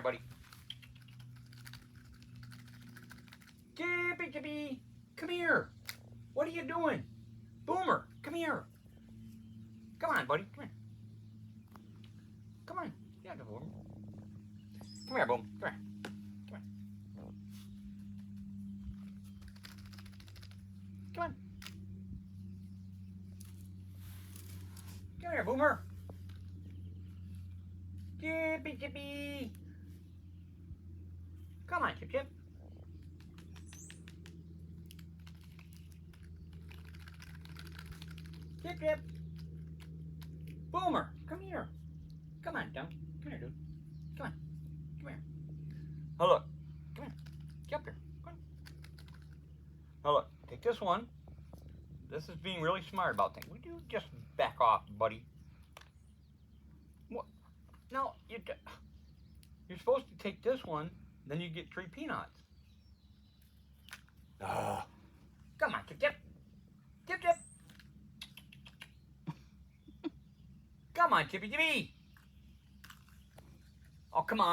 Buddy. Chippy, Chippy, come here. What are you doing? Boomer, come here. Come on, buddy. Come here. Come on. Yeah, no, Boomer. Come here, Boom. Come here. Come here. Come on. Come here, Boomer. Chippy, Chippy. Come on, Chip Chip. Chip Chip. Boomer, come here. Come on, Dunk. Come here, dude. Come on. Come here. Oh, look. Come here. Get up here. Come on. Oh, look. Take this one. This is being really smart about things. Would you just back off, buddy? What? No, you're supposed to take this one, then you get 3 peanuts. Come on, Chip Chip. Chip Chip. Come on, Chippy Chippy. Oh, come on.